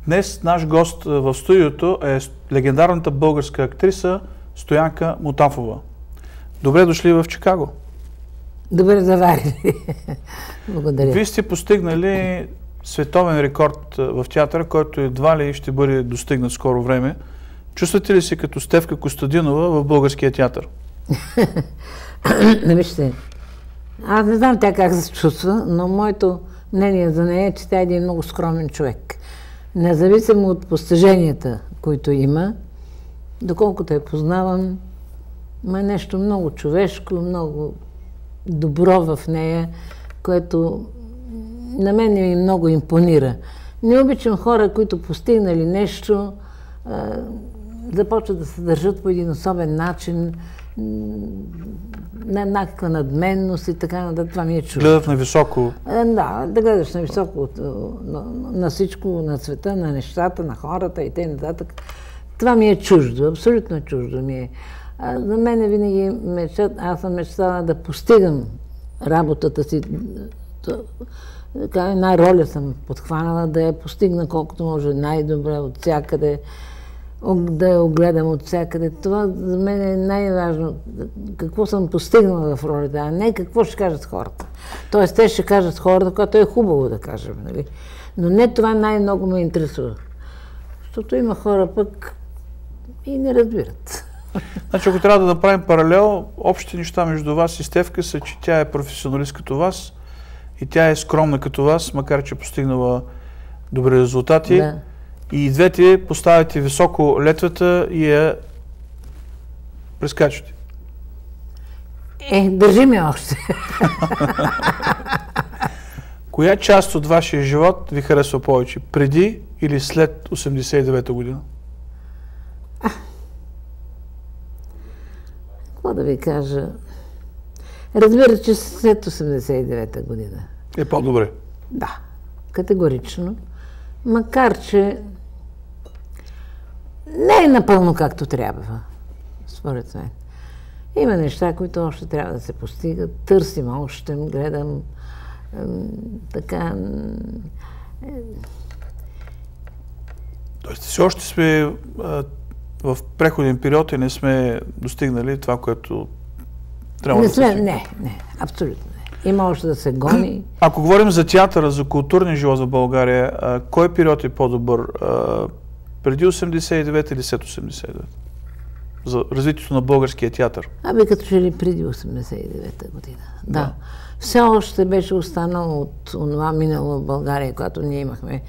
Днес наш гост в студиото е легендарната българска актриса Стоянка Мутафова. Добре дошли в Чикаго. Добре заварили. Благодаря. Вие сте постигнали световен рекорд в театъра, който едва ли ще бъде достигнат скоро време. Чувствате ли се като Стефка Костадинова в българския театър? Вижте, аз не знам тя как се чувства, но моето мнение за нея е, че тя е един много скромен човек. Независимо от постиженията, които има, доколкото я познавам, има нещо много човешко, много добро в нея, което на мен ми много импонира. Не обичам хора, които постигнали нещо, започват да се държат по един особен начин, на някаква надменност и така нататък. Това ми е чуждо. Гледат на високо. Да, да гледаш на високо на всичко, на света, на нещата, на хората и т.н. Това ми е чуждо, абсолютно чуждо ми е. За мен винаги аз съм мечтала да постигам работата си. Една роля съм подхванала, да я постигна колкото може най-добре от всякъде, да я огледам от всякъде. Това за мен е най-важно. Какво съм постигнала в ролята, а не какво ще кажат хората. Тоест, те ще кажат хората, което е хубаво да кажем, нали? Но не това най-много ме интересува. Защото има хора пък и не разбират. Значи, ако трябва да направим паралел, общите неща между вас и Стефка са, че тя е професионалист като вас и тя е скромна като вас, макар че постигнала добри резултати. Да. И двете поставяте високо летвата и я прескачате. Държи ме още. Коя част от вашия живот ви харесва повече? Преди или след 89-та година? Какво да ви кажа? Разбира се, че след 89-та година. Е по-добре. Да, категорично. Макар че не е напълно както трябва, според мен. Има неща, които още трябва да се постигат. Търсим още, гледам така. Тоест, все още сме в преходен период и не сме достигнали това, което трябва да се стигне. Не, абсолютно не. Има още да се гони. Ако говорим за театъра, за културния живот в България, кой период е по-добър? Преди 89 или след 89? За развитието на българския театър. Като че ли преди 89-та година. Да. Все още беше останало от това минало в България, когато ние имахме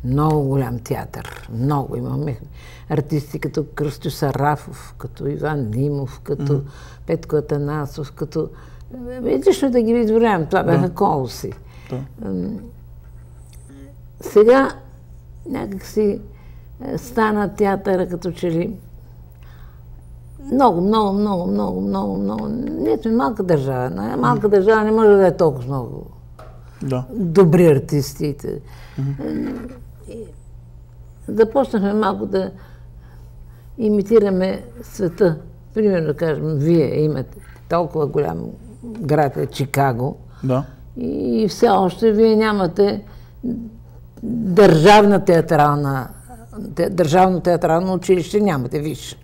много голям театър. Много имахме артисти като Кръстю Сарафов, като Иван Димов, като Петко Атанасов, като... Лично да ги изборявам, това бяха колоси. Да. Сега някакси стана театъра като че ли много. Ние сме малка държава. Малка държава не може да е толкова много добри артисти. Започнахме малко да имитираме света. Примерно да кажем, вие имате толкова голям град е Чикаго и все още вие нямате държавно театрално училище, нямате висше.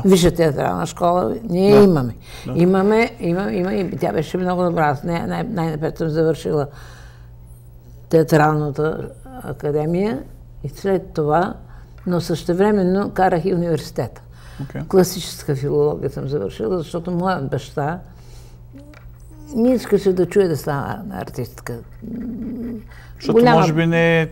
Висша театрална школа ние имаме. Имаме и тя беше много добра. Аз най-напред съм завършила театралната академия и след това, но същевременно карах и университета. Класическа филология съм завършила, защото моят баща не искаше да чуе да стана артистка. Защото може би не е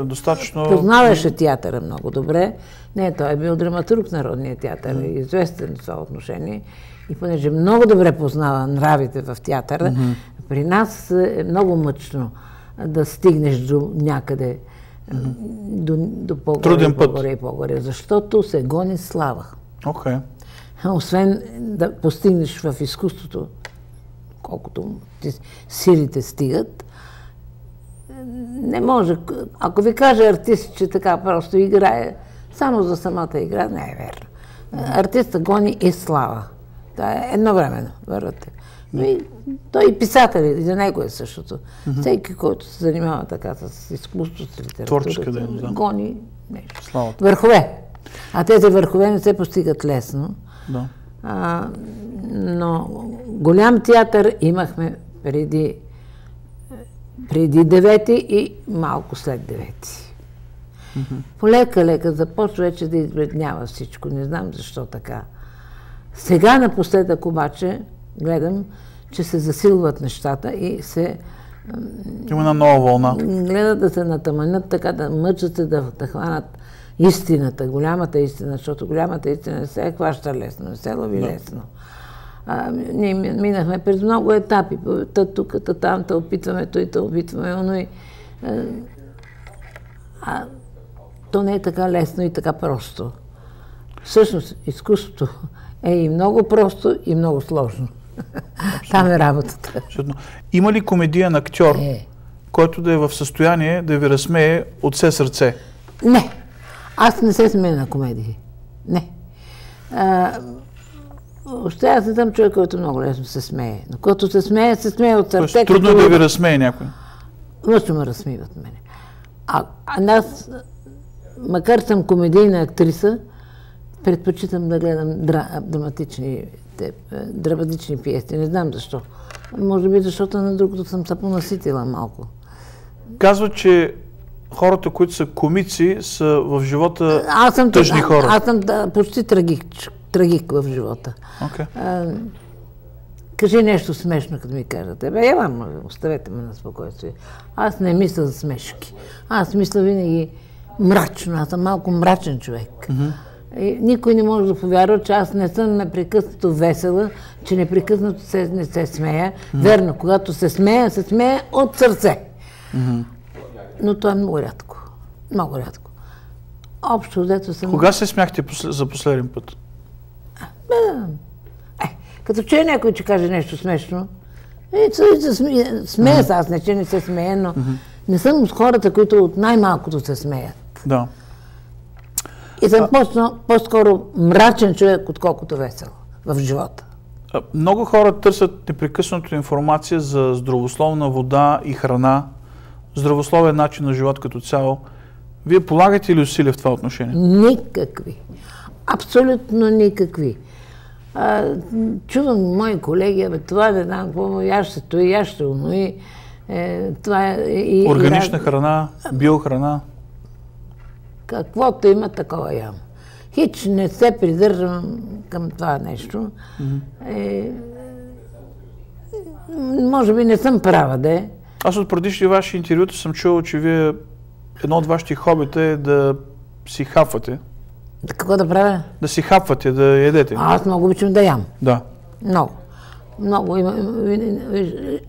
достатъчно... Познаваше театъра много добре. Не, той е бил драматург в Народния театър, известен в това отношение. И понеже много добре познава нравите в театъра, при нас е много мъчно да стигнеш до някъде, до по-горе и по-горе, защото се гони слава. Освен да постигнеш в изкуството, колкото силите стигат, не може. Ако ви каже артист, че така просто играе, само за самата игра, не е верно. Артистът гони и слава. Това е едновременно, вървате. Но и той и писател, и за него е същото. Всеки, който се занимава така с изкуство, с литературата, гони нещо. Върхове. А тези върхове не се постигат лесно. Да. Но голям театър имахме преди 9 и малко след 9. Полека започва вече да избледнява всичко. Не знам защо така. Сега напоследък обаче гледам, че се засилват нещата и се... Има една нова вълна. Гледат да се натъманят, така да мъчат се да хванат истината, голямата истина, защото голямата истина не се хваща лесно, не се лови лесно. Ние минахме през много етапи. Тук, там, опитваме, опитваме, оно и... То не е така лесно и така просто. Всъщност, изкуството е и много просто, и много сложно. Там е работата. Абсолютно. Има ли комедиен актьор, който да е в състояние да ви разсмее от все сърце? Не. Аз не се смея на комедии. Не. Още аз не съм човек, който много лесно се смее. Но когато се смее от сърце... Трудно е да ви разсмее някой? Лъчно ме разсмиват мене. Аз, макар съм комедийна актриса, предпочитам да гледам драматични пиеси. Не знам защо. Може би защото на другото съм се понаситила малко. Казват, че хората, които са комици, са в живота тъжни хора. Аз съм почти трагик в живота. Кажи нещо смешно, като ми кажете. Оставете ме на спокойствие. Аз не мисля за смешки. Аз мисля винаги мрачно. Аз съм малко мрачен човек. И никой не може да повярва, че аз не съм непрекъснато весела, че непрекъснато не се смея. Верно, когато се смея от сърце. Но това е много рядко. Много рядко. Общо взето съм... Кога се смяхте за последен път? Като чуя някой, че каже нещо смешно, смея се, аз не че не се смея, но не съм от хората, които от най-малкото се смеят. Да. И съм по-скоро мрачен човек, отколкото весел в живота. Много хора търсят непрекъснато информация за здравословна вода и храна, здравословен начин на живот като цяло. Вие полагате ли усилия в това отношение? Никакви. Абсолютно никакви. Чувам мои колеги, това не знам какво, ящето и ящо, но и това е... Органична храна, биохрана? Каквото има, такова ям. Хич не се придържам към това нещо. Може би не съм права, де. Аз от предишни ваши интервюта съм чувал, че вие едно от вашите хобита е да си хапвате. Какво да правя? Да си хапвате, да ядете. Аз много обичам да ям. Да. Много. Много.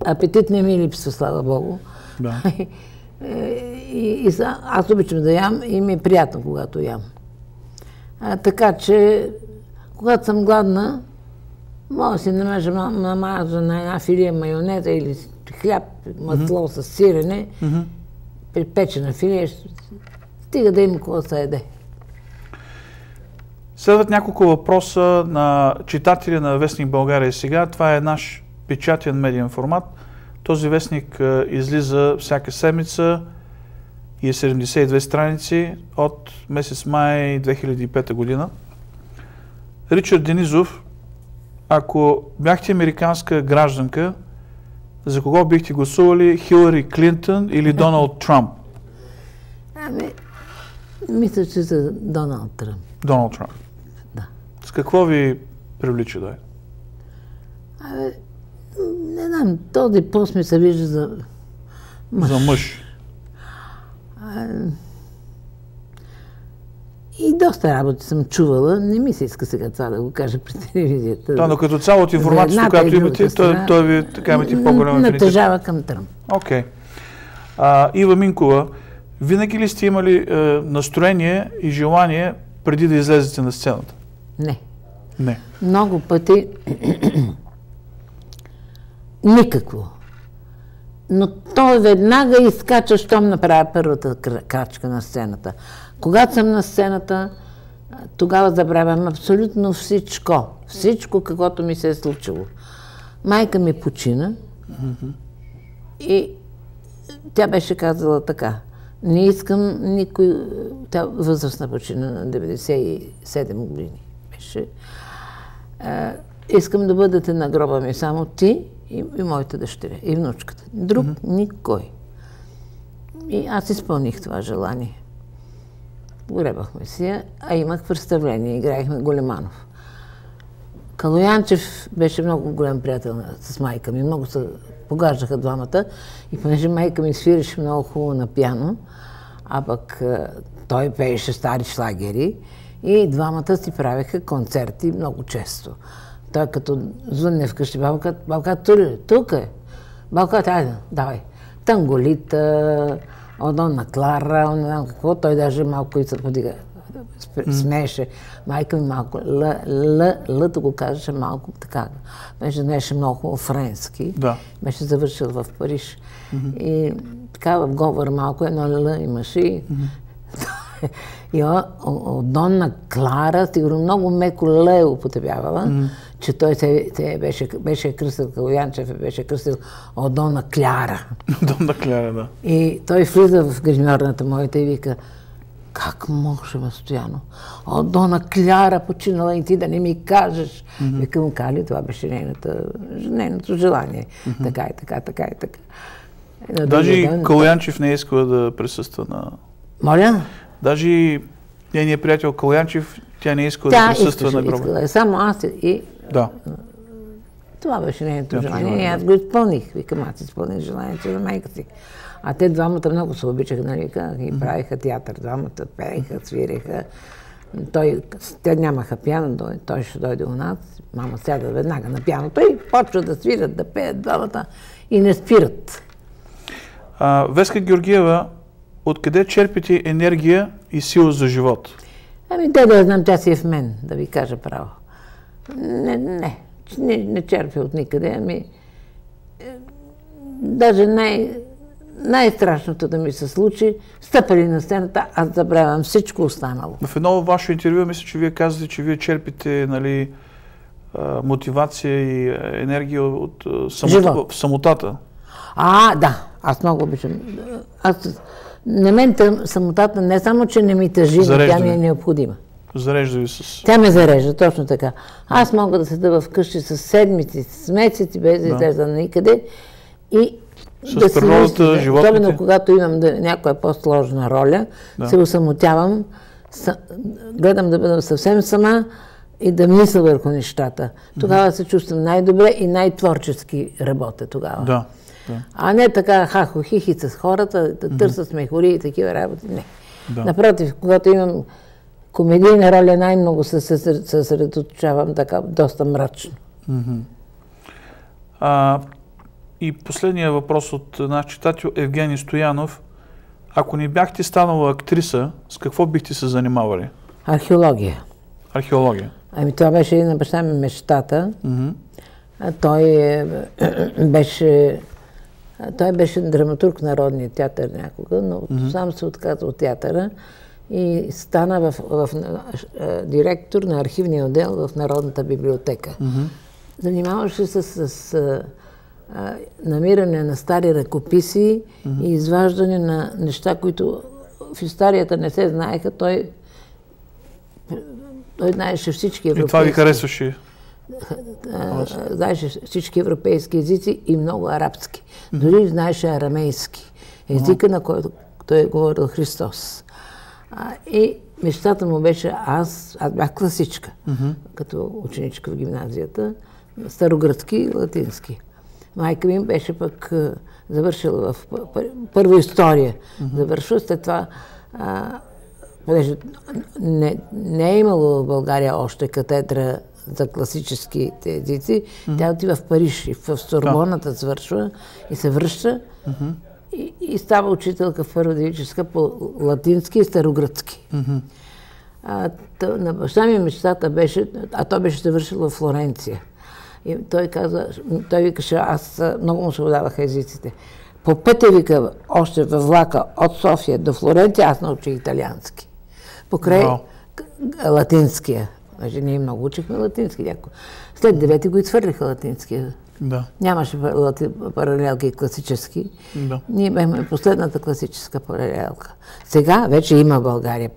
Апетит не ми липсва, слава Богу. Да. Аз обичам да ям и ми е приятно, когато ям. Така че, когато съм гладна, мога да си намажа на една филия майонеза или хляб, масло с сирене, припечена филия, стига да има какво да се яде. Следват няколко въпроса на читатели на Вестник България сега. Това е наш печатен медиен формат. Този вестник излиза всяка седмица и е 72 страници от месец май 2005 година. Ричард Денизов, ако бяхте американска гражданка, за кого бихте гласували? Хилари Клинтон или Доналд Трамп? Мисля, че за Доналд Трамп. Доналд Трамп. Да. С какво ви привлича, да? Не знам, този пост ми се вижда за мъж. За мъж. И доста работи съм чувала. Не ми се иска сега това да го кажа пред телевизията. Да, но като цяло от информацията, която имате, той ви така имате по-голям афинитет. Натъжава към Тръмп. Окей. Ива Минкова, винаги ли сте имали настроение и желание преди да излезете на сцената? Не. Не. Много пъти никакво. Но той веднага изкача, щом направя първата крачка на сцената. Когато съм на сцената, Тогава забравям абсолютно всичко. Всичко, каквото ми се е случило. Майка ми почина и тя беше казала така: не искам никой... Тя възрастна почина на 97 години беше. Искам да бъдете на гроба ми само ти и моята дъщеря, и внучката. Друг никой. И аз изпълних това желание. Погребахме си, а имах представление, играехме Големанов. Калоянчев беше много голям приятел с майка ми, много се погаждаха двамата и понеже майка ми свиреше много хубаво на пиано, а пък той пееше стари шлагери и двамата си правеха концерти много често. Той като звънне вкъщи, Балка, тук е. Балка, айде, давай. Танголита, Одона Клара, не знам какво, той даже малко и се подига. Смееше. Майка ми малко, лъто го казваше малко така. Беше знаеше много френски. Да. Беше завършил в Париж. И така в говор малко едно л имаше. И Одона Клара, сигурно много меко л е употребявала, че той беше кръстил Калоянчев, беше кръстил Одона Кляра. Одона Кляра, да. И той влиза в гримьорната моята и вика: как може, Стояно? Одона Кляра починала и ти да не ми кажеш. Викам, Кали, това беше нейното желание. Така и така, така и така. Даже и Калоянчев не е искала да присъства на... Моля? Даже нейният приятел Калоянчев, тя не е искала да присъства на гроба. Искала, само аз и... Да. Това беше нейното желание и аз го изпълних. Викам, аз изпълних желанието на майка си. А те двамата много се обичаха, нали, и правиха театър. Двамата пееха, свиреха. Те нямаха пиано, той ще дойде у нас. Мама сяда веднага на пианото и почва да свират, да пеят двамата и не спират. Веска Георгиева, откъде черпите енергия и сила за живот? Да знам, тя си е в мен, да ви кажа право. Не черпя от никъде, даже най-страшното да ми се случи, стъпали на сцената, аз забравям всичко останало. В едно ваше интервю, мисля, че вие казвате, че вие черпите, нали, мотивация и енергия от самотата. Да. Аз много обичам. На мен самотата не само, че не ми тъжи, но тя ми е необходима. Зарежда ви с... Тя ме зарежда, точно така. Аз мога да седа вкъщи с седмици, с месеци, без да излеза никъде и да си мисля, животните. Особено когато имам някоя по-сложна роля, се усамотявам, гледам да бъда съвсем сама и да мисля върху нещата. Тогава се чувствам най-добре и най-творчески работя тогава. Да. А не така хахо-хихи с хората, да търсят смехори и такива работи. Не. Напротив, когато имам комедийна роля, най-много се съсредоточавам така, доста мрачно. И последния въпрос от наш читател Евгений Стоянов. Ако не бяхте станала актриса, с какво бихте се занимавали? Археология. Археология. Това беше и на баща ми мечтата. Той беше драматург в Народния театър някога, но сам се отказа от театъра и стана директор на архивния отдел в Народната библиотека. Занимаваше се с намиране на стари ръкописи и изваждане на неща, които в историята не се знаеха. Той знаеше всички европейски... И това ви харесваше? Знаеше всички европейски езици и много арабски. Дори знаеше арамейски. Езика, на който той е говорил Христос. И мечтата му беше, аз бях класичка, като ученичка в гимназията, старогръцки и латински. Майка ми беше пък завършила в първа история. Завършила, след това, понеже не е имало в България още катедра за класическите езици, тя отива в Париж и в Сорбоната свършва и се връща и става учителка в първодивическа по латински и старогръцки. На баща ми мечтата беше, а той беше завършил в Флоренция. И той викаше, аз много му се отдаваха езиците. По пътя, вика, още във влака от София до Флоренция, аз научих италиански. Покрай латинския. Значи ние много учихме латински. След 9-ти го изхвърлиха латинския. Да. Нямаше паралелки класически. Да. Ние бяхме последната класическа паралелка. Сега вече има в България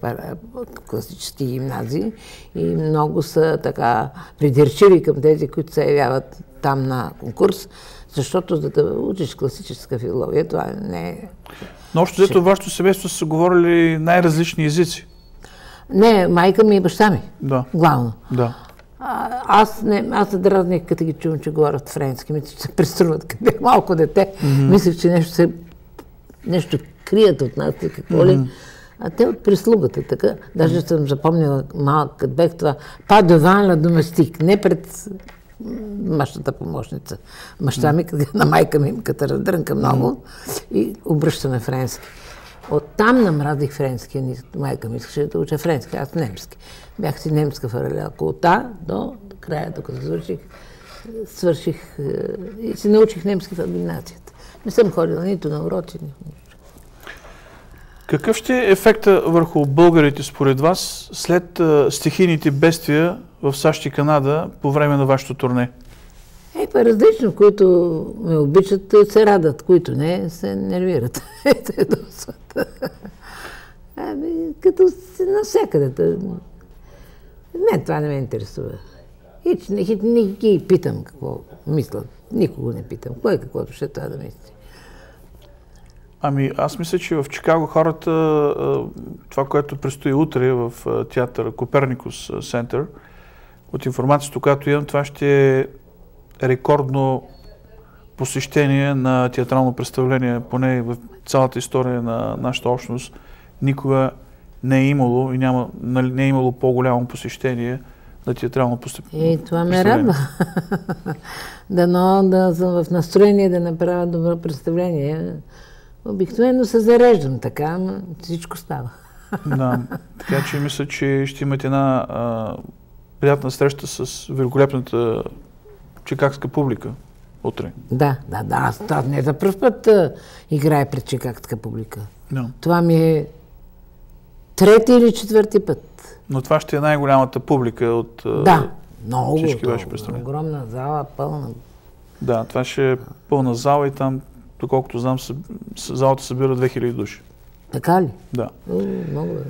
класически гимназии и много са така придирчиви към тези, които се явяват там на конкурс, защото за да учиш класическа филология, това не е... Но общо взето вашето семейство са говорили най-различни езици. Не, майка ми и баща ми. Да. Главно. Да. Аз се дразних, като ги чувам, че говорят френски. Мисля, че се преструват. Като бях малко дете, мислех, че нещо крият от нас и какво ли. А те от прислугата, така. Даже съм запомнила малко, като бех това. Па devant la domestique, не пред мъжната помощница. Мъща ми, на майка ми, като раздрънка много и обръща на френски. Оттам намразих френски. Майка ми искаше да уча френски, аз немски. Бях си немска паралелка. Оттам до края, докато свърших и се научих немски в гимназията. Не съм ходила нито на уроци, нито нищо. Какъв ще е ефекта върху българите според вас след стихийните бедствия в САЩ и Канада по време на вашето турне? Различно. Които ме обичат, се радат. Които не, се нервират. Като навсякъде. Не, това не ме интересува. Не ги питам какво мислят. Никого не питам. Кой каквото ще трябва да мисли. Аз мисля, че в Чикаго хората, това, което предстои утре в театър Коперникус Център, от информацията, която имам, това ще е рекордно посещение на театрално представление, поне в цялата история на нашата общност. Никога не е имало и не е имало по-голямо посещение на театрално представление. И това ме радва. Дано да съм в настроение да направя добро представление. Обикновено се зареждам така, ама всичко става. Да, така че мисля, че ще имате една приятна среща с великолепната чикагска публика утре. Да. Аз не за пръв път играя пред чикагска публика. No. Това ми е 3-ти или 4-ти път. Но това ще е най-голямата публика от всички ваши представления. Огромна зала, пълна. Да, това ще е пълна зала и там, доколкото знам, залата събира 2000 души. Така ли? Да. Много е.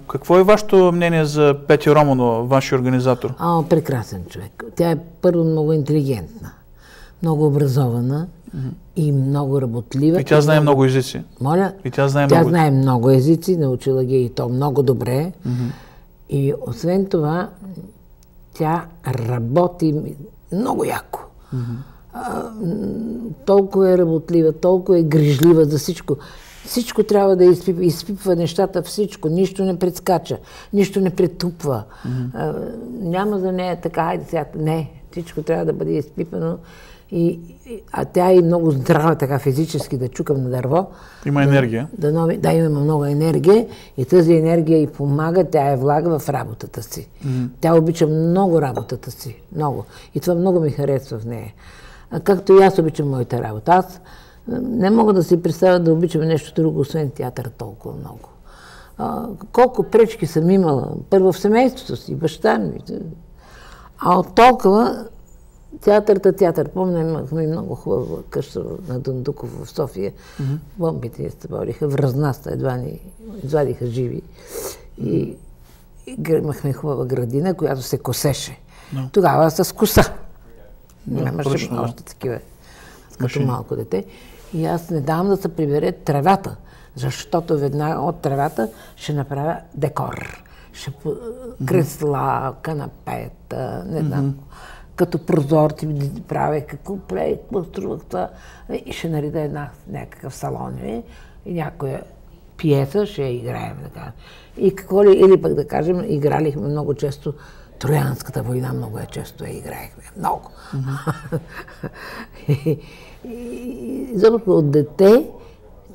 Какво е вашето мнение за Пети Романова, вашия организатор? Прекрасен човек. Тя е първо много интелигентна, много образована и много работлива. И тя знае много езици. Моля? И тя знае много езици, научила ги и то много добре. И освен това, тя работи много яко. Толкова е работлива, толкова е грижлива за всичко. Всичко трябва да изпипва нещата, всичко. Нищо не предскача, нищо не претупва. Няма за нея така, хайде сега. Не, всичко трябва да бъде изпипано. А тя е много здрава, така физически, да чукам на дърво. Има енергия. Да, има много енергия и тази енергия й помага, тя я влага в работата си. Тя обича много работата си, много. И това много ми харесва в нея. Както и аз обичам моята работа. Аз не мога да си представя да обичам нещо друго, освен театър толкова много. Колко пречки съм имала. Първо в семейството си, баща ми. А от толкова театър. Помня, имахме много хубава къща на Дондуков в София. Бомбите ни стъбориха, връзнаста едва ни извадиха живи. И имахме хубава градина, която се косеше. Тогава с коса. Нямаше още такива, като малко дете. И аз не давам да се прибере тревата, защото веднага от тревата ще направя декор. Ще кресла, канапета, не знам. Като прозорци правя, какво струвах това. И ще нареда някакъв салон. И някоя пиеса ще играем. И какво ли, или пък да кажем, игралихме много често Троянската война, много често я играехме. Много. Изобщо от дете,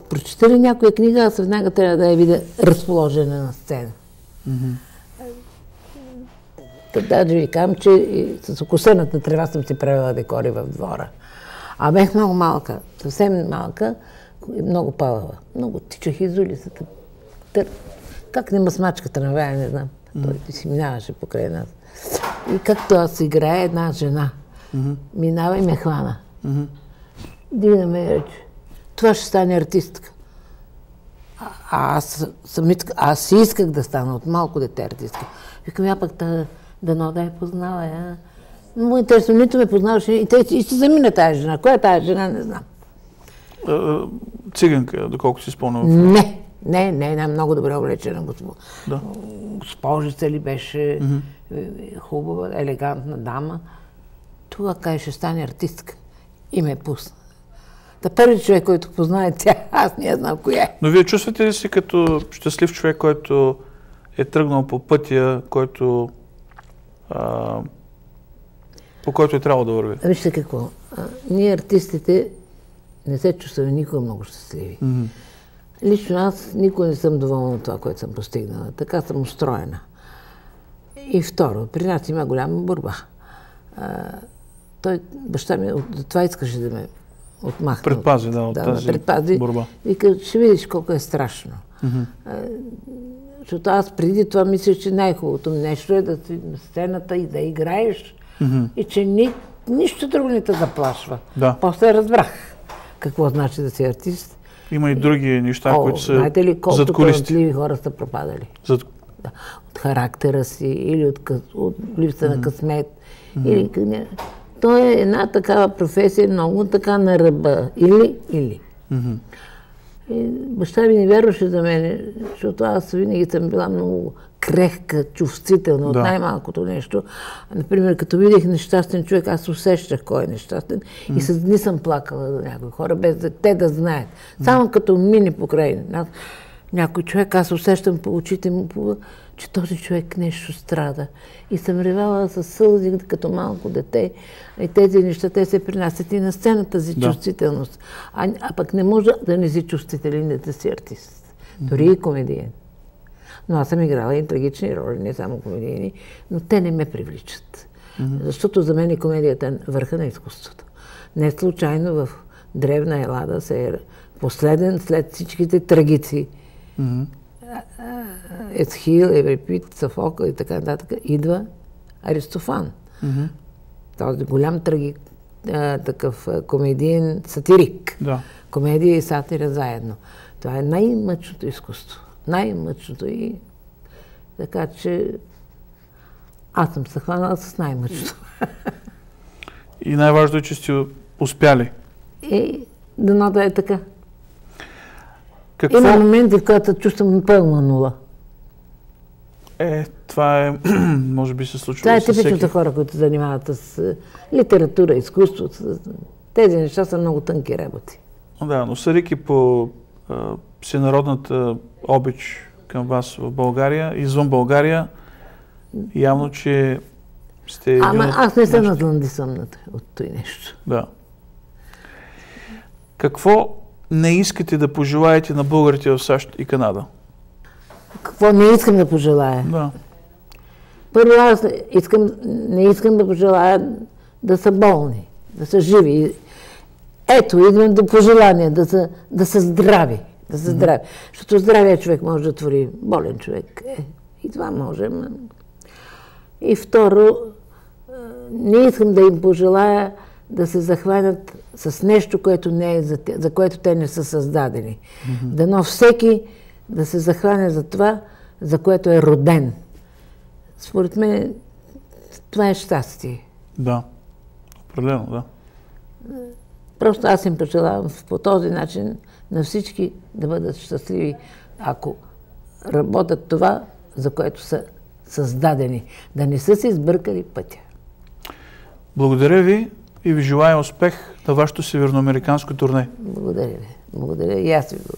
прочета ли някоя книга, аз веднага трябва да я видя разположена на сцена. Даже ви казвам, че с окосената трева съм си правила декори в двора. А бех много малка, съвсем малка, много палава. Много тичах из улицата. как не смачка трамвая, не знам. Той ти си минаваше покрай нас. И както аз играе една жена, минава и ме хвана. Дигна ме и рече, това ще стане артистка. Аз си исках да стана от малко дете артистка. Викам, я пък дано да я познава. Много интересно, нито ме познаваше и ще замина тази жена. Коя е тази жена, не знам. Циганка, доколко си спомням. Не, една много добре облечена госпожица ли беше, хубава, елегантна дама. Това каже, ще стане артистка. И ме пусна. Та първи човек, който познае тя, аз не знам коя е. Но вие чувствате ли си като щастлив човек, който е тръгнал по пътя, по който е трябвало да върви? Вижте какво. Ние артистите не се чувстваме никога много щастливи. Лично аз никога не съм доволна от това, което съм постигнала. Така съм устроена. И второ, при нас има голяма борба. Баща ми от това искаше да ме отмахна. Предпази, от тази борба. Вика, ще видиш колко е страшно. Защото аз преди това мислех, че най-хубавото нещо е да си на сцената и да играеш и че нищо друго не те заплашва. После разбрах какво значи да си артист. Има и други неща, които са знаете ли колко талантливи хора са пропадали? От характера си или от липса на късмет. То е една такава професия, много така на ръба. Или. Баща ми не вярваше за мен, защото аз винаги съм била много крехка, чувствителна от най-малкото нещо. Например, като видях нещастен човек, аз усещах кой е нещастен и с дни съм плакала за някои хора, без те да знаят. Само като мини покрай някой човек, аз усещам по очите му, че този човек нещо страда. И съм ревала със сълзи като малко дете. И тези неща, те се принасят и на сцената за чувствителност. А пък не може да не си чувствителен, да си артист. Дори и комедиен. Но аз съм играла и трагични роли, не само комедийни, но те не ме привличат. Защото за мен комедията е върха на изкуството. Не случайно в древна Елада се е последен след всичките трагици. Есхил, Еврипид, Софокъл и така нататък, идва Аристофан. Този голям трагик, такъв комедиен сатирик. Комедия и сатира заедно. Това е най-мъчното изкуство. Най-мъчното и така че аз съм се хванала с най-мъчното. И най-важно е, че сте успяли. И дано да е така. Има моменти, в които чувствам пълна нула. Това е, може би се случва. Това е типично за хора, които занимават с литература, изкуство. Тези неща са много тънки работи. Да, но съдейки по всенародната обич към вас в България, извън България, явно, че сте... аз не съм надландисъмната от това нещо. Да. Какво не искате да пожелаете на българите в САЩ и Канада? Какво не искам да пожелая? Да. Първо, аз не искам да пожелая да са болни, да са живи. Ето, идвам до пожелания, да са здрави. Защото здравия човек може да твори болен човек. И това може. И второ, не искам да им пожелая да се захванат с нещо, което не е за което те не са създадени. Дано всеки да се захване за това, за което е роден. Според мен, това е щастие. Да, определено, да. Просто аз им пожелавам по този начин на всички да бъдат щастливи, ако работят това, за което са създадени. Да не са се избъркали пътя. Благодаря ви и ви желая успех на вашето северноамериканско турне. Благодаря ви. Благодаря и аз ви благодаря.